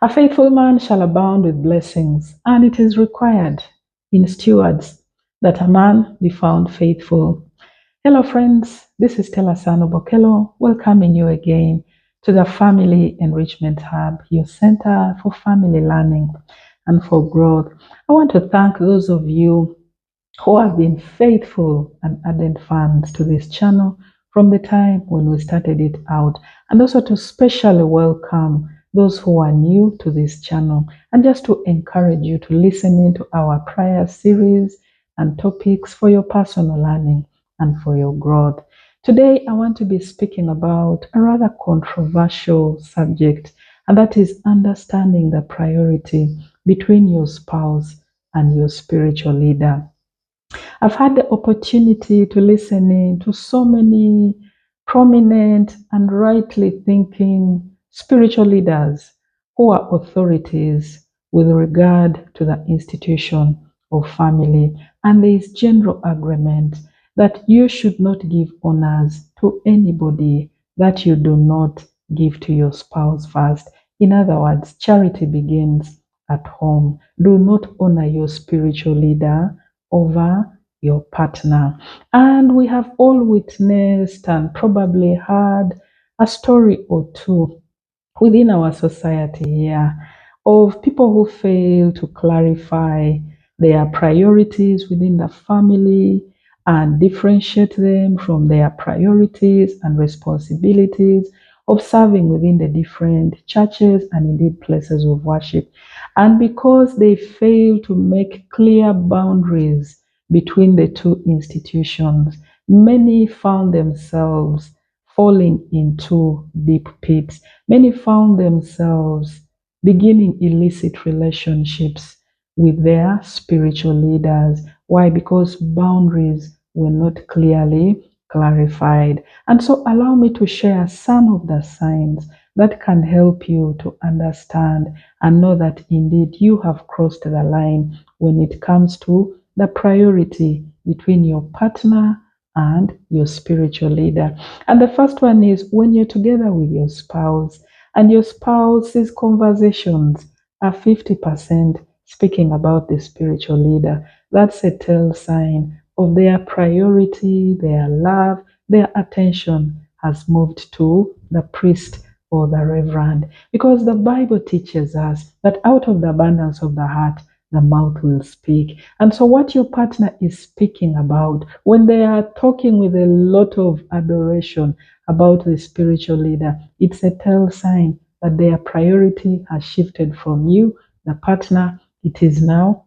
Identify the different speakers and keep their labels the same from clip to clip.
Speaker 1: A faithful man shall abound with blessings, and it is required in stewards that a man be found faithful. Hello, friends. This is Stella Sano Bokelo, welcoming you again to the Family Enrichment Hub, your center for family learning and for growth. I want to thank those of you who have been faithful and ardent fans to this channel from the time when we started it out, and also to specially welcome those who are new to this channel, and just to encourage you to listen into our prior series and topics for your personal learning and for your growth. Today, I want to be speaking about a rather controversial subject, and that is understanding the priority between your spouse and your spiritual leader. I've had the opportunity to listen in to so many prominent and rightly thinking spiritual leaders who are authorities with regard to the institution of family. And there is general agreement that you should not give honors to anybody that you do not give to your spouse first. In other words, charity begins at home. Do not honor your spiritual leader over your partner. And we have all witnessed and probably heard a story or two within our society here of people who fail to clarify their priorities within the family and differentiate them from their priorities and responsibilities of serving within the different churches and indeed places of worship. And because they fail to make clear boundaries between the two institutions, many found themselves falling into deep pits. Many found themselves beginning illicit relationships with their spiritual leaders. Why? Because boundaries were not clearly clarified. And so, allow me to share some of the signs that can help you to understand and know that indeed you have crossed the line when it comes to the priority between your partner and your spiritual leader. And the first one is when you're together with your spouse and your spouse's conversations are 50% speaking about the spiritual leader. That's a tell sign of their priority, their love, their attention has moved to the priest or the reverend. Because the Bible teaches us that out of the abundance of the heart, the mouth will speak. And so, what your partner is speaking about when they are talking with a lot of adoration about the spiritual leader, it's a tell sign that their priority has shifted from you, the partner, it is now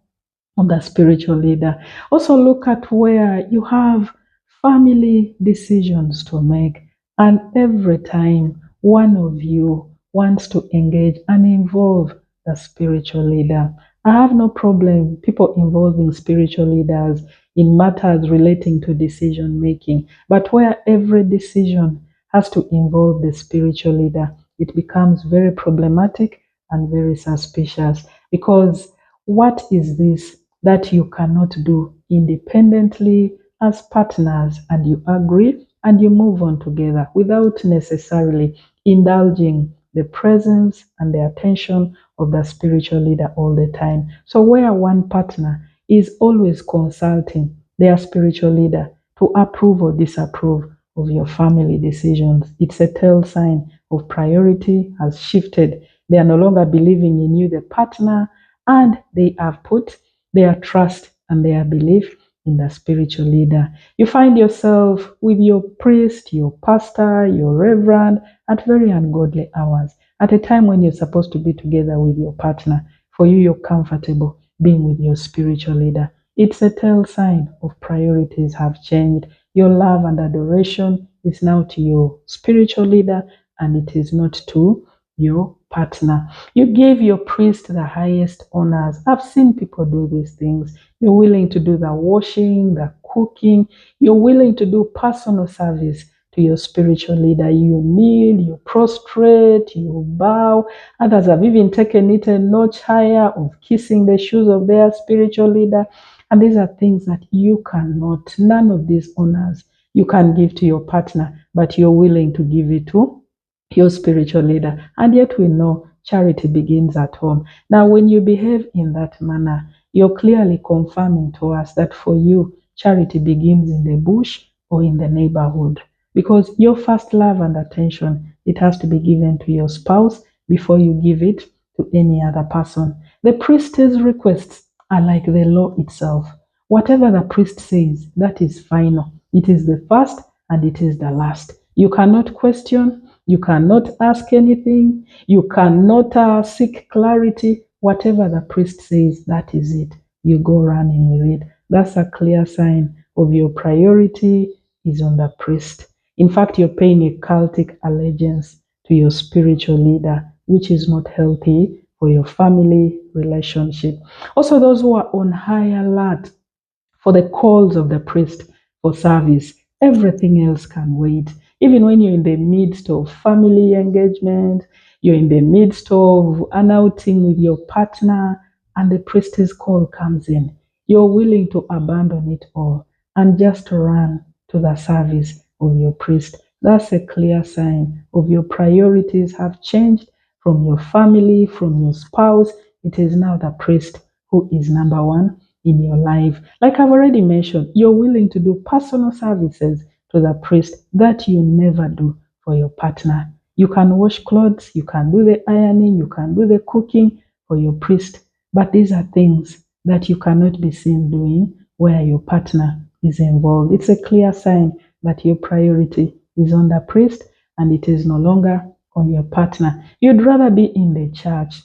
Speaker 1: on the spiritual leader. Also, look at where you have family decisions to make, and every time one of you wants to engage and involve the spiritual leader. I have no problem people involving spiritual leaders in matters relating to decision making, but where every decision has to involve the spiritual leader, it becomes very problematic and very suspicious, because what is this that you cannot do independently as partners, and you agree and you move on together without necessarily indulging the presence and the attention of the spiritual leader all the time? So, where one partner is always consulting their spiritual leader to approve or disapprove of your family decisions, it's a tell sign of priority has shifted. They are no longer believing in you, the partner, and they have put their trust and their belief in the spiritual leader. You find yourself with your priest, your pastor, your reverend at very ungodly hours, at a time when you're supposed to be together with your partner. For you, you're comfortable being with your spiritual leader. It's a tell sign of priorities have changed. Your love and adoration is now to your spiritual leader, and it is not to your partner. You gave your priest the highest honors. I've seen people do these things. You're willing to do the washing, the cooking. You're willing to do personal service to your spiritual leader. You kneel, you prostrate, you bow. Others have even taken it a notch higher of kissing the shoes of their spiritual leader. And these are things that you cannot, none of these honors you can give to your partner, but you're willing to give it to your spiritual leader. And yet we know charity begins at home. Now, when you behave in that manner, you're clearly confirming to us that for you, charity begins in the bush or in the neighborhood. Because your first love and attention, it has to be given to your spouse before you give it to any other person. The priest's requests are like the law itself. Whatever the priest says, that is final. It is the first and it is the last. You cannot question, you cannot ask anything, you cannot seek clarity. Whatever the priest says, that is it. You go running with it. That's a clear sign of your priority is on the priest. In fact, you're paying a cultic allegiance to your spiritual leader, which is not healthy for your family relationship. Also, those who are on high alert for the calls of the priest for service, everything else can wait. Even when you're in the midst of family engagement, you're in the midst of an outing with your partner, and the priest's call comes in, you're willing to abandon it all and just run to the service of your priest. That's a clear sign of your priorities have changed from your family, from your spouse. It is now the priest who is number one in your life. Like I've already mentioned, you're willing to do personal services to the priest that you never do for your partner. You can wash clothes, you can do the ironing, you can do the cooking for your priest, but these are things that you cannot be seen doing where your partner is involved. It's a clear sign that your priority is on the priest and it is no longer on your partner. You'd rather be in the church,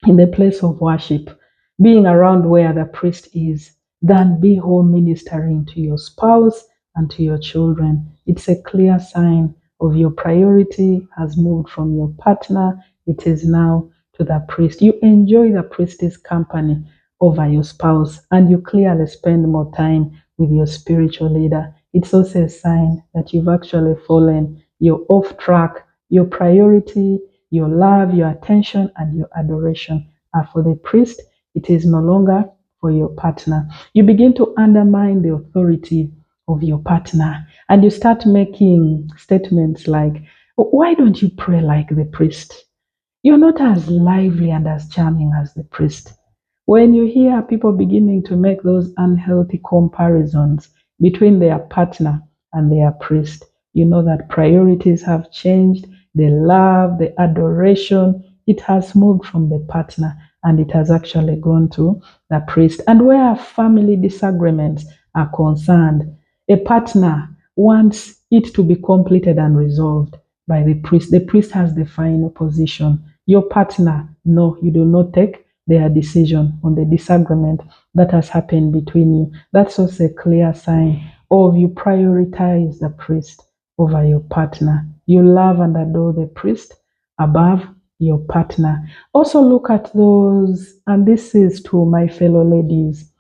Speaker 1: in the place of worship, being around where the priest is, than be home ministering to your spouse and to your children. It's a clear sign of your priority has moved from your partner, it is now to the priest. You enjoy the priest's company over your spouse, and you clearly spend more time with your spiritual leader. It's also a sign that you've actually fallen, you're off track. Your priority, your love, your attention, and your adoration are for the priest. It is no longer for your partner. You begin to undermine the authority of your partner and you start making statements like, why don't you pray like the priest? You're not as lively and as charming as the priest. When you hear people beginning to make those unhealthy comparisons between their partner and their priest, you know that priorities have changed. The love, the adoration, it has moved from the partner and it has actually gone to the priest. And where family disagreements are concerned, a partner wants it to be completed and resolved by the priest. The priest has the final position. Your partner, no, you do not take their decision on the disagreement that has happened between you. That's also a clear sign of you prioritize the priest over your partner. You love and adore the priest above your partner. Also, look at those, and this is to my fellow ladies.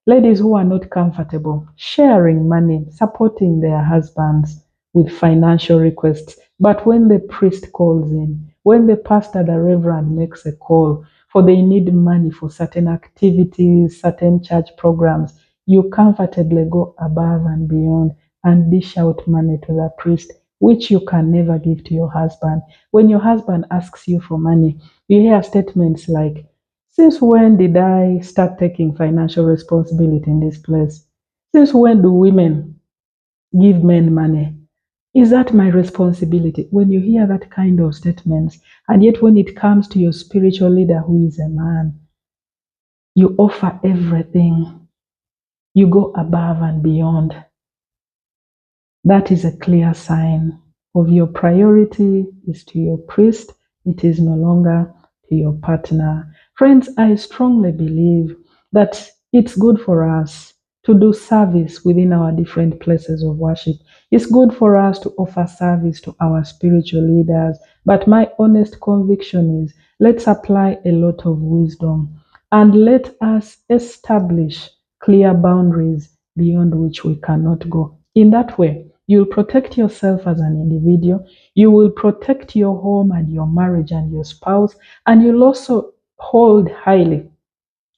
Speaker 1: Ladies who are not comfortable sharing money, supporting their husbands with financial requests. But when the priest calls in, when the pastor, the reverend makes a call for they need money for certain activities, certain church programs, you comfortably go above and beyond and dish out money to the priest, which you can never give to your husband. When your husband asks you for money, you hear statements like, since when did I start taking financial responsibility in this place? Since when do women give men money? Is that my responsibility? When you hear that kind of statements, and yet when it comes to your spiritual leader who is a man, you offer everything, you go above and beyond. That is a clear sign of your priority is to your priest, it is no longer to your partner. Friends, I strongly believe that it's good for us to do service within our different places of worship. It's good for us to offer service to our spiritual leaders. But my honest conviction is let's apply a lot of wisdom and let us establish clear boundaries beyond which we cannot go. In that way, you'll protect yourself as an individual, you will protect your home and your marriage and your spouse, and you'll also hold highly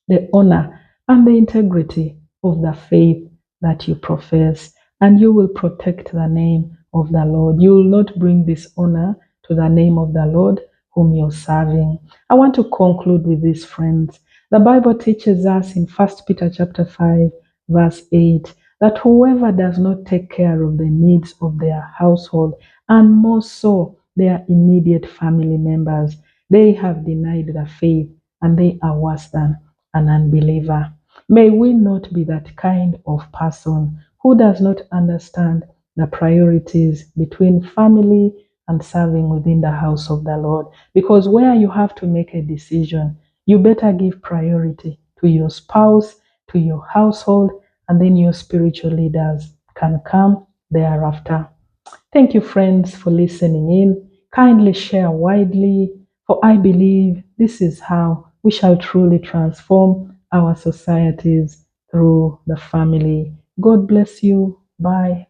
Speaker 1: the honor and the integrity of the faith that you profess, and you will protect the name of the Lord. You will not bring dishonor to the name of the Lord whom you're serving. I want to conclude with this, friends. The Bible teaches us in 1 Peter chapter 5, verse 8, that whoever does not take care of the needs of their household, and more so their immediate family members, they have denied the faith and they are worse than an unbeliever. May we not be that kind of person who does not understand the priorities between family and serving within the house of the Lord. Because where you have to make a decision, you better give priority to your spouse, to your household, and then your spiritual leaders can come thereafter. Thank you, friends, for listening in. Kindly share widely, for I believe this is how we shall truly transform our societies through the family. God bless you. Bye.